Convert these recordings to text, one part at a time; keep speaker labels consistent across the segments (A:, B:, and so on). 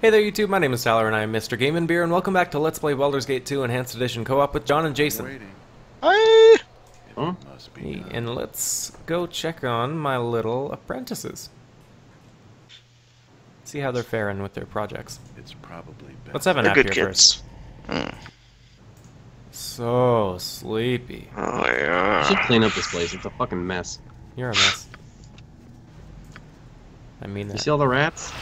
A: Hey there YouTube, my name is Tyler and I am Mr. Game and Beer, and welcome back to Let's Play Baldur's Gate 2 Enhanced Edition Co-op with John and Jason.
B: Hi!
A: And let's go check on my little apprentices. See how they're faring with their projects.
C: It's probably best.
A: Let's have a
B: They're
A: nap
B: good
A: here
B: kids.
A: first. So sleepy.
B: Oh
D: I
B: yeah.
D: should clean up this place. It's a fucking mess.
A: You're a mess. I mean
D: You
A: that.
D: see all the rats?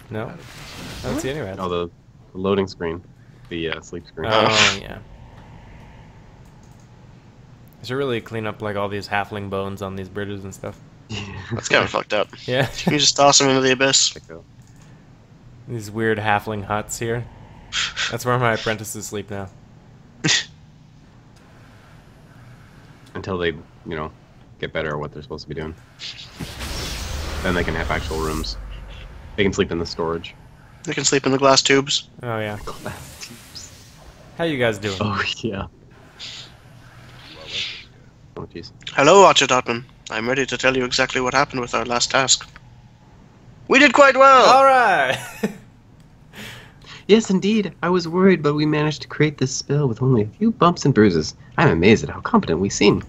A: No? I don't see any rats.
D: Oh, the loading screen. The sleep screen.
A: Oh, yeah. I should really clean up like all these halfling bones on these bridges and stuff.
B: That's kind of fucked up.
A: Yeah.
B: You just toss them into the abyss.
A: These weird halfling huts here. That's where my apprentices sleep now.
D: Until they, get better at what they're supposed to be doing. Then they can have actual rooms. They can sleep in the storage.
B: They can sleep in the glass tubes.
A: Oh, yeah. How you guys doing?
D: Oh, yeah. Oh, jeez.
B: Hello, Archer Dotman. I'm ready to tell you exactly what happened with our last task. We did quite well!
A: Alright!
D: Yes, indeed. I was worried, but we managed to create this spell with only a few bumps and bruises. I'm amazed at how competent we seem.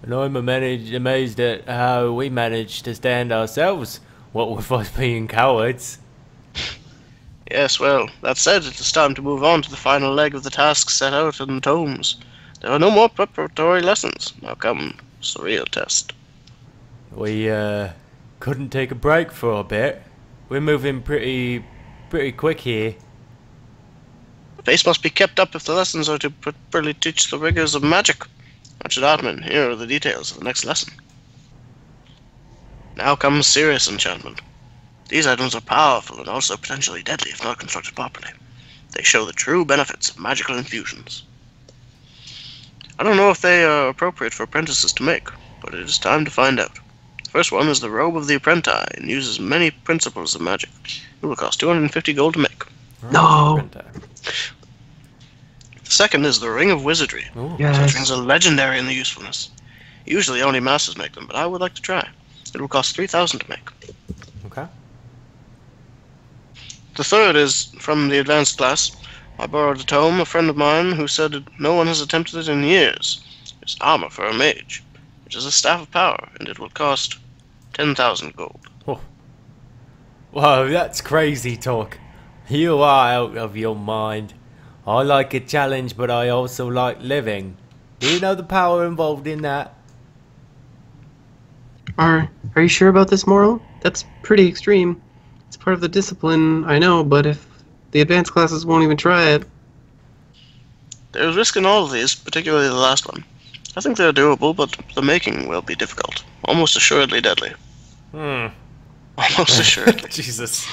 A: And I'm amazed at how we managed to stand ourselves, what with us being cowards.
B: Yes, well, that said, it is time to move on to the final leg of the task set out in the tomes. There are no more preparatory lessons. Now comes the real test.
A: We, couldn't take a break for a bit. We're moving pretty quick here.
B: The pace must be kept up if the lessons are to properly teach the rigors of magic. Archer Dotman, here are the details of the next lesson. Now comes serious enchantment. These items are powerful and also potentially deadly if not constructed properly. They show the true benefits of magical infusions. I don't know if they are appropriate for apprentices to make, but it is time to find out. The first one is the Robe of the Apprentice and uses many principles of magic. It will cost 250 gold to make.
D: No!
B: The second is the Ring of Wizardry.
A: Ooh.
D: Yes.
B: Such rings are legendary in the usefulness. Usually only masters make them, but I would like to try. It will cost 3,000 to make.
A: Okay.
B: The third is from the advanced class. I borrowed a tome, a friend of mine who said no one has attempted it in years. It's armor for a mage, which is a staff of power, and it will cost 10,000 gold.
A: Oh. Whoa, that's crazy talk. You are out of your mind. I like a challenge, but I also like living. Do you know the power involved in that?
D: Are you sure about this, Moral? That's pretty extreme. It's part of the discipline, I know, but if the advanced classes won't even try it...
B: There's risk in all of these, particularly the last one. I think they're doable, but the making will be difficult. Almost assuredly deadly. Almost assuredly.
A: Jesus.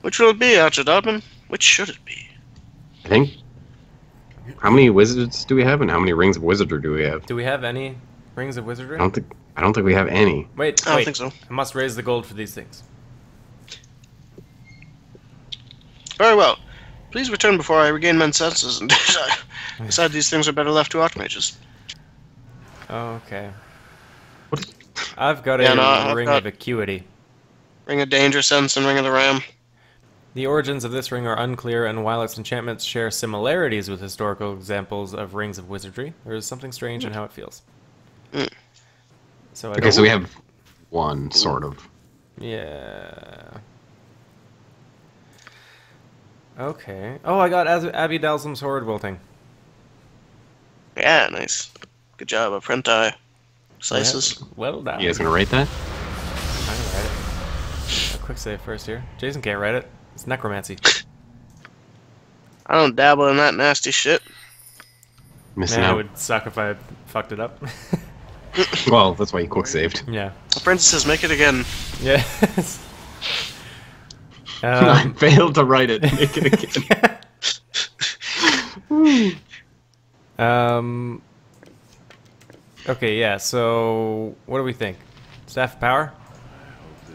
B: Which will it be, Archer Dotman? Which should it be?
D: I think... How many wizards do we have, and how many rings of wizardry do we have?
A: Do we have any rings of wizardry?
D: I don't think we have any.
A: Wait,
B: I don't think so.
A: I must raise the gold for these things.
B: Very well. Please return before I regain men's senses and decide these things are better left to archmages.
A: Okay.
D: What?
A: I've got a
B: Yeah, no, I've
A: ring
B: got-
A: of acuity.
B: Ring of Danger Sense and Ring of the Ram.
A: The origins of this ring are unclear, and while its enchantments share similarities with historical examples of rings of wizardry, there is something strange in how it feels.
B: Mm.
A: So I
D: Okay,
A: don't-
D: so we have one, sort of.
A: Yeah. Okay. Oh, I got Abby Dalsum's Horde Wilting.
B: Yeah, nice. Good job, Apprentice. Slices.
A: Well done.
D: You guys gonna rate that?
A: I'm gonna write it. A quick save first here. Jason can't write it. It's necromancy.
B: I don't dabble in that nasty shit.
D: Missing
A: Man, it
D: out.
A: would suck if I fucked it up.
D: Well, that's why you quick saved.
A: Yeah.
B: Apprentices, make it again.
A: Yeah.
D: I failed to write it. Make it again.
A: Okay, yeah, so what do we think? Staff of Power?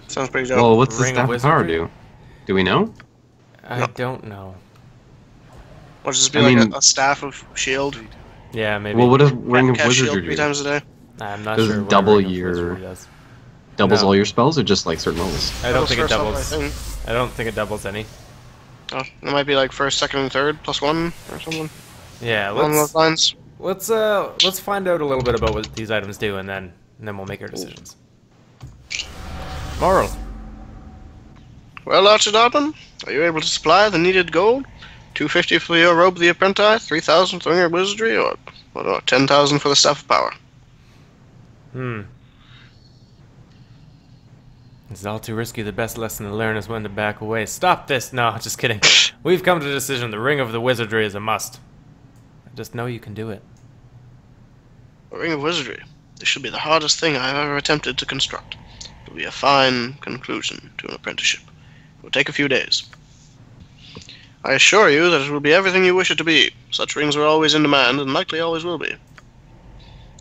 B: Sounds pretty dope.
D: Well, what's the
A: Ring of
D: staff of power
A: wizardry?
D: do? Do we know?
A: I don't know.
B: What does this be
D: I
B: like
D: mean-
B: a staff of shield?
A: Yeah, maybe.
D: Well, what does Ring of
B: Cast shield
D: Wizardry
B: 3
D: do?
B: times a day?
A: I'm not
D: Does
A: sure what
D: double
A: Ring of
D: your-
A: Wizardry does.
D: doubles
A: No.
D: all your spells, or just like certain levels?
A: I don't think it
B: First level,
A: doubles.
B: I think.
A: I don't think it doubles any.
B: Oh, it might be like first, second, and third +1 or something
A: Yeah,
B: along those lines.
A: let's find out a little bit about what these items do, and then we'll make our decisions. Moral.
B: Well, Archidalton, are you able to supply the needed gold? 250 for your robe of the apprentice, 3,000 for your wizardry, or 10,000 for the staff of power.
A: It's all too risky. The best lesson to learn is when to back away. Stop this! No, just kidding. We've come to the decision. The Ring of the Wizardry is a must. I just know you can do it.
B: A ring of wizardry. This should be the hardest thing I have ever attempted to construct. It will be a fine conclusion to an apprenticeship. It will take a few days. I assure you that it will be everything you wish it to be. Such rings are always in demand, and likely always will be.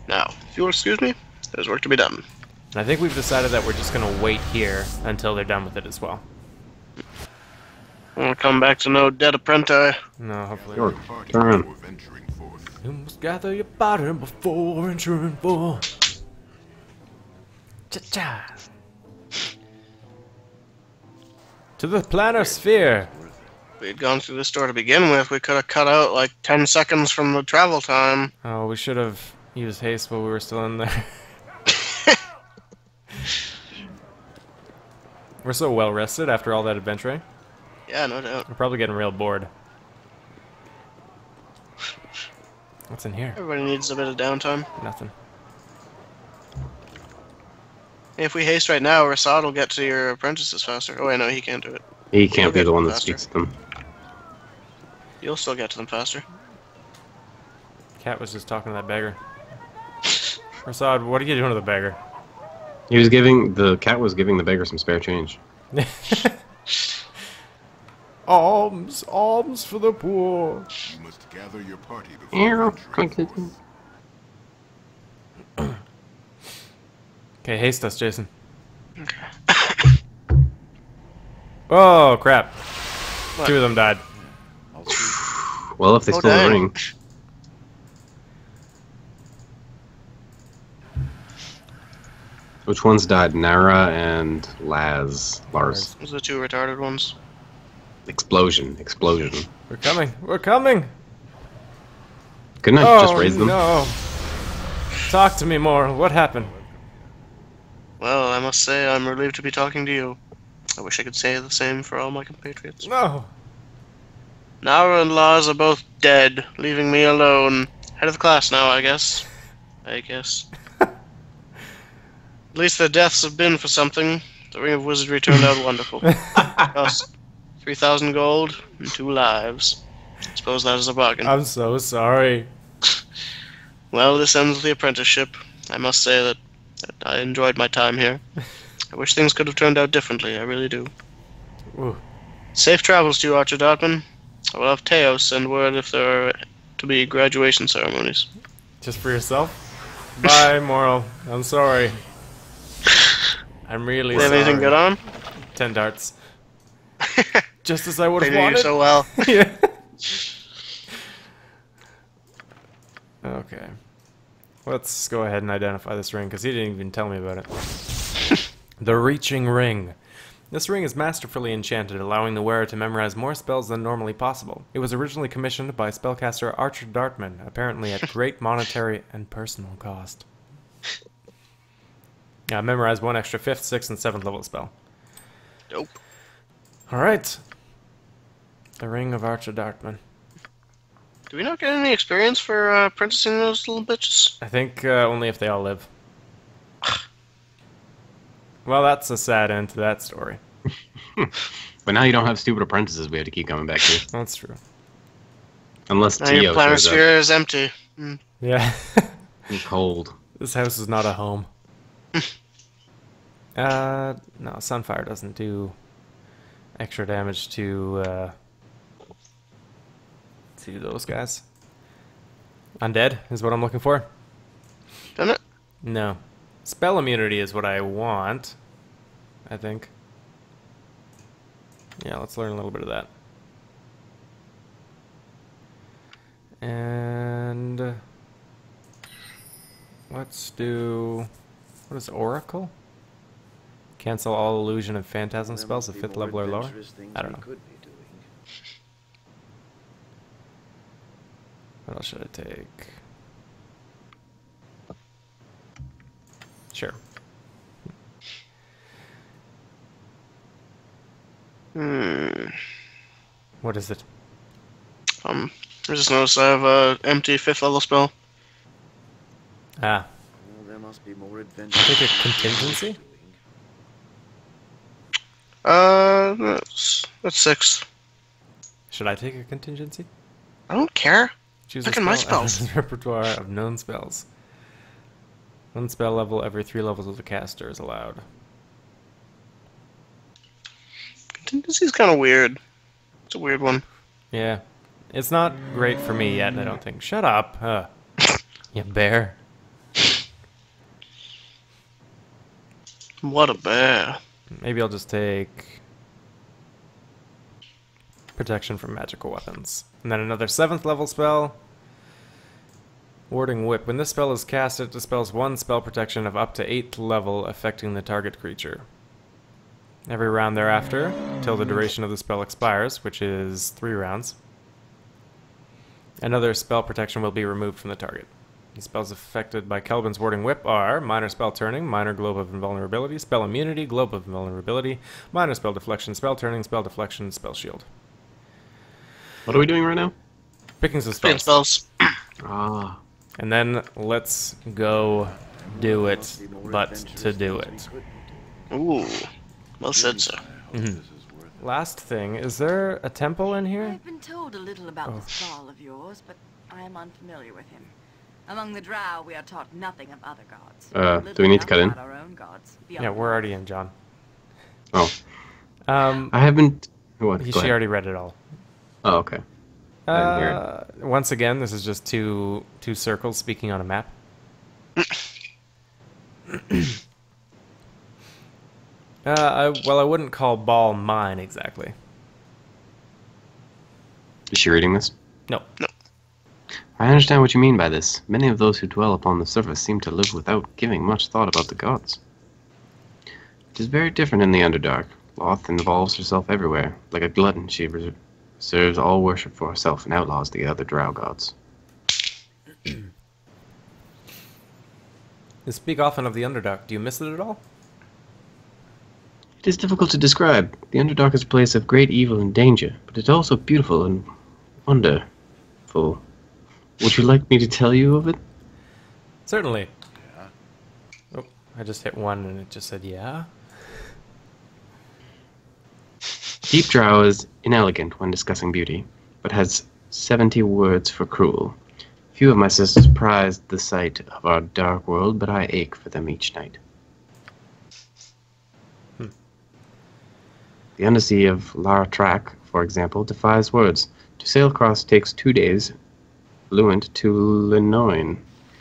B: Now, if you'll excuse me, there's work to be done.
A: And I think we've decided that we're just gonna wait here until they're done with it as well.
B: I'll come back to no dead apprentice.
A: No, hopefully.
D: Your turn.
A: You must gather your pattern before entering for. Cha-cha. To the planar sphere.
B: If we had gone through this door to begin with, we could have cut out like 10 seconds from the travel time.
A: Oh, we should have used haste while we were still in there. We're so well rested after all that adventuring.
B: Yeah, no doubt.
A: We're probably getting real bored. What's in here?
B: Everybody needs a bit of downtime.
A: Nothing.
B: If we haste right now, Rasad will get to your apprentices faster. Oh wait, no, he can't do it.
D: He can't be
B: get
D: the one that
B: faster.
D: speaks to them.
B: You'll still get to them faster.
A: Cat was just talking to that beggar. Rasad, what are you doing to the beggar?
D: He was giving the cat was giving the beggar some spare change.
A: Alms, alms for the poor.
C: You must gather your party before entering.
A: Okay, haste us, Jason. Oh, crap.
B: What?
A: 2 of them died.
D: Well, if they
B: Oh,
D: stole the
B: dang.
D: ring, which ones died? Nara and Lars.
A: Lars.
B: Those are the 2 retarded ones.
D: Explosion.
A: We're coming. We're coming.
D: Couldn't I just raise them?
A: No. Talk to me more. What happened?
B: Well, I must say I'm relieved to be talking to you. I wish I could say the same for all my compatriots.
A: No.
B: Nara and Lars are both dead, leaving me alone. Head of the class now, I guess. At least their deaths have been for something. The Ring of Wizardry turned out wonderful. Cost 3,000 gold and 2 lives. I suppose that is a bargain.
A: I'm so sorry.
B: Well, this ends the apprenticeship. I must say that I enjoyed my time here. I wish things could have turned out differently, I really do.
A: Ooh.
B: Safe travels to you, Archer Dartman. I will have Teos send word if there are to be graduation ceremonies.
A: Just for yourself? Bye, Moral. I'm sorry. I'm really
B: Do you have
A: sorry.
B: anything good on?
A: 10 darts. Just as I would
B: They
A: have
B: do you
A: wanted.
B: so well.
A: Yeah. Okay. Let's go ahead and identify this ring, because he didn't even tell me about it. The Reaching Ring. This ring is masterfully enchanted, allowing the wearer to memorize more spells than normally possible. It was originally commissioned by spellcaster Archer Dartman, apparently at great monetary and personal cost. Yeah, memorize 1 extra 5th, 6th, and 7th level spell.
B: Dope.
A: Alright. The Ring of Archer Dartman.
B: Do we not get any experience for apprenticing those little bitches?
A: I think only if they all live. Well, that's a sad end to that story.
D: But now you don't have stupid apprentices we have to keep coming back to.
A: That's true.
D: Unless
B: Now your
D: Tio
B: planar
D: shows up.
B: sphere is empty.
A: Yeah.
D: It's cold.
A: This house is not a home. No, Sunfire doesn't do extra damage to those guys. Undead is what I'm looking for.
B: Doesn't it?
A: No. Spell immunity is what I want, I think. Yeah, let's learn a little bit of that. And let's do... what is Oracle? Cancel all illusion and phantasm spells at 5th level or lower. I don't know. What else should I take? Sure. What is it?
B: I just noticed I have a empty 5th level spell.
A: Ah.
E: Well, there must be more adventures.
A: Take a contingency?
B: That's 6.
A: Should I take a contingency?
B: I don't care.
A: Choose
B: Look
A: a
B: at my
A: spell out of
B: spells.
A: the repertoire of known spells. One spell level every 3 levels of the caster is allowed.
B: Contingency's kind of weird. It's a weird one.
A: Yeah. It's not great for me yet, I don't think. Shut up. You bear.
B: What a bear.
A: Maybe I'll just take protection from magical weapons. And then another 7th level spell. Warding Whip. When this spell is cast, it dispels 1 spell protection of up to 8th level affecting the target creature. Every round thereafter, till the duration of the spell expires, which is 3 rounds, another spell protection will be removed from the target. The spells affected by Kelvin's Warding Whip are Minor Spell Turning, Minor Globe of Invulnerability, Spell Immunity, Globe of Invulnerability, Minor Spell Deflection, Spell Turning, Spell Deflection, Spell Shield.
D: What are we doing right now?
A: Picking some
B: Spell
A: spells.
B: spells.
D: Ah.
A: And then let's go do it, but to do it.
B: Ooh. Well said, sir.
A: Last thing, is there a temple in here?
F: I've been told a little about this Baal of yours, but I am unfamiliar with him. Among the Drow, we are taught nothing of other gods.
D: Do we need to cut in?
F: Our own gods,
A: Yeah, we're already in, John.
D: Oh. I haven't... What?
A: She
D: Go ahead.
A: already read it all.
D: Oh, okay. I didn't hear it.
A: Once again, this is just two circles speaking on a map. Well, I wouldn't call Baal mine exactly.
D: Is she reading this?
A: No.
D: I understand what you mean by this. Many of those who dwell upon the surface seem to live without giving much thought about the gods. It is very different in the Underdark. Loth involves herself everywhere. Like a glutton, she reserves all worship for herself and outlaws the other drow gods.
A: You speak often of the Underdark. Do you miss it at all?
D: It is difficult to describe. The Underdark is a place of great evil and danger, but it's also beautiful and wonderful. Would you like me to tell you of it?
A: Certainly. Yeah. Oh, I just hit 1 and it just said yeah.
D: Deep Drow is inelegant when discussing beauty, but has 70 words for cruel. Few of my sisters prize the sight of our dark world, but I ache for them each night. The undersea of Lara Track, for example, defies words. To sail across takes 2 days, fluent to Linoin,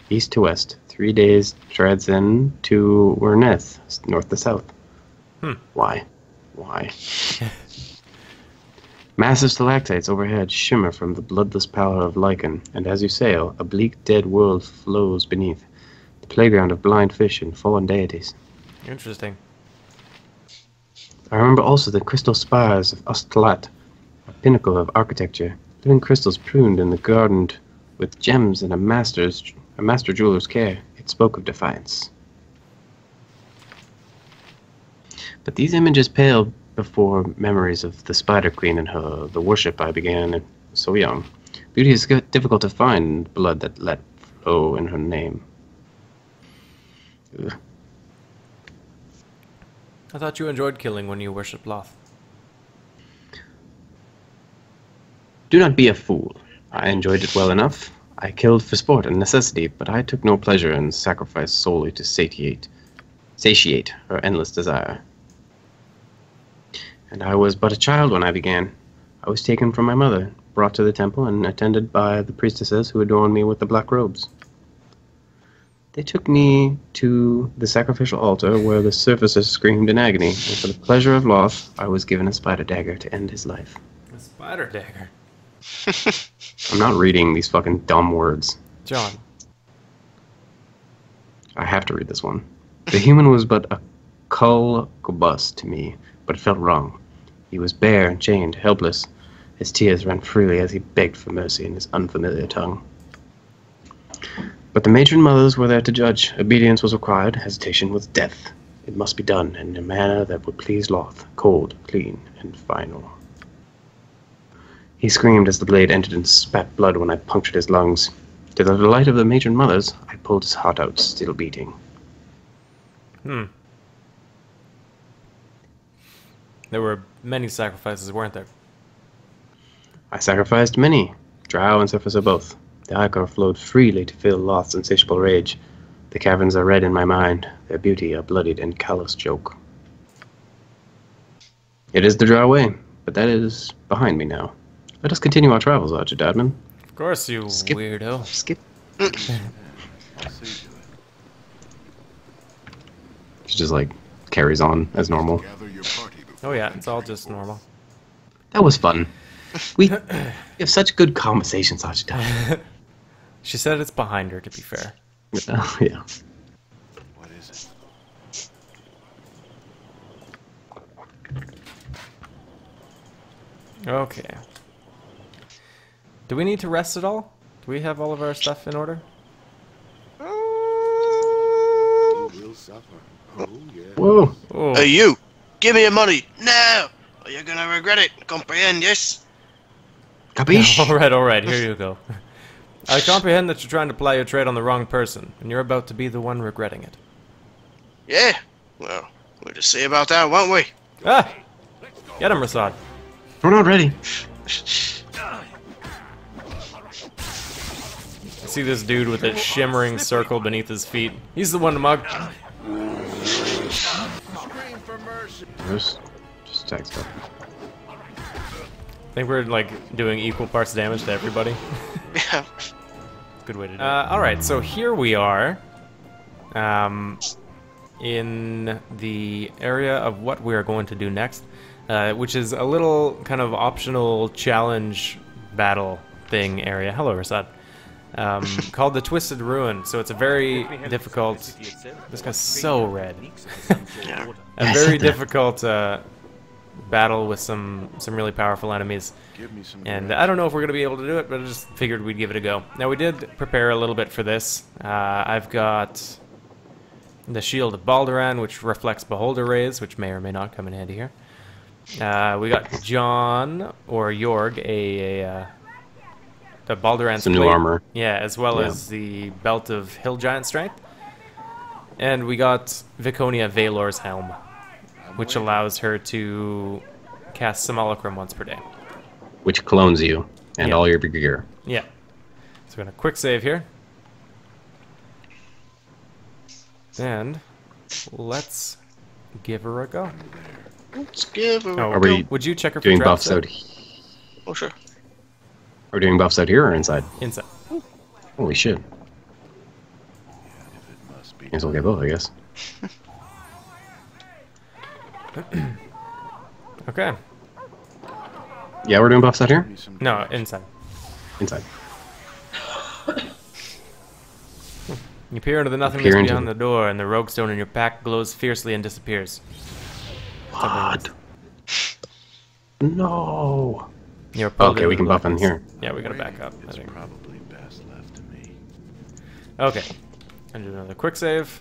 D: east to west. 3 days treads in to Werneth, north to south. Why? Massive stalactites overhead shimmer from the bloodless pallor of lichen, and as you sail, a bleak dead world flows beneath, the playground of blind fish and fallen deities.
A: Interesting.
D: I remember also the crystal spires of Ostlat, a pinnacle of architecture, living crystals pruned and gardened with gems in a master jeweler's care. It spoke of defiance. But these images pale before memories of the Spider Queen and the worship I began so young. Beauty is difficult to find, blood that let flow in her name. Ugh.
A: I thought you enjoyed killing when you worshipped Loth.
D: Do not be a fool. I enjoyed it well enough. I killed for sport and necessity, but I took no pleasure in sacrifice solely to satiate her endless desire. And I was but a child when I began. I was taken from my mother, brought to the temple, and attended by the priestesses who adorned me with the black robes. They took me to the sacrificial altar where the services screamed in agony, and for the pleasure of Loth, I was given a spider dagger to end his life.
A: A spider dagger?
D: I'm not reading these fucking dumb words.
A: John.
D: I have to read this one. The human was but a cull Gobus to me, but it felt wrong. He was bare and chained, helpless. His tears ran freely as he begged for mercy in his unfamiliar tongue. But the matron mothers were there to judge. Obedience was required. Hesitation was death. It must be done in a manner that would please Loth, cold, clean, and final. He screamed as the blade entered and spat blood when I punctured his lungs. To the delight of the matron mothers, I pulled his heart out, still beating.
A: There were many sacrifices, weren't there?
D: I sacrificed many, drow and surfacer both. The ichor flowed freely to fill Loth's insatiable rage. The caverns are red in my mind, their beauty a bloodied and callous joke. It is the drow way, but that is behind me now. Let us continue our travels, Archer Dadman.
A: Of course, you weirdo.
D: Skip. She just like carries on as normal.
C: Gather your party
A: Oh yeah, it's all just normal.
D: That was fun. We have such good conversations, Archer Dadman.
A: She said it's behind her, to be fair.
D: Yeah.
C: What is it?
A: Okay. Do we need to rest at all? Do we have all of our stuff in order?
C: You will suffer. Oh, yeah.
D: Whoa.
A: Oh.
B: Hey, you! Give me your money now, or you're gonna regret it. Comprehend? Yes.
D: Capiche?
A: Alright, here you go. I comprehend that you're trying to ply your trade on the wrong person, and you're about to be the one regretting it.
B: Yeah. Well, we'll just see about that, won't we?
A: Ah! Get him, Rasad.
D: We're not ready.
A: I see this dude with a shimmering circle beneath his feet. He's the one to mug.
D: Just attack stuff.
A: I think we're like doing equal parts damage to everybody.
B: Yeah.
A: Good way to do it. Alright, so here we are. In the area of what we are going to do next. Which is a little kind of optional challenge battle thing area. Hello, Rasad. Called the Twisted Ruin. So it's a very difficult... This guy's so red. A very difficult battle with some really powerful enemies. And I don't know if we're going to be able to do it, but I just figured we'd give it a go. Now, we did prepare a little bit for this. I've got the Shield of Baldur, which reflects Beholder Rays, which may or may not come in handy here. We got John, or Jorg, the Balduran's
D: Some new
A: plate.
D: armor.
A: Yeah, as well as the Belt of Hill Giant Strength. And we got Viconia Valor's Helm, which allows her to cast Simulacrum once per day.
D: Which clones you and all your gear.
A: Yeah. So we're going to quick save here. And let's give her a go.
B: Let's give her
A: Oh,
D: Are we
A: would you check her for
D: doing
A: traps
D: buffs out?
B: Oh, sure.
D: Are we doing buffs out here or inside?
A: inside?
D: Holy shit. May as well get both, I guess.
A: Okay.
D: Yeah, we're doing buffs out here?
A: No, inside.
D: Inside.
A: You peer into the nothingness
D: Peer into
A: beyond the door, and the rogue stone in your pack glows fiercely and disappears.
D: What? No.
A: You're pulled
D: Okay, we
A: into
D: can
A: the
D: buff in
A: darkness.
D: here.
A: Yeah, we gotta back up. I
C: It's
A: think.
C: probably best left to me.
A: Okay. And do another quick save.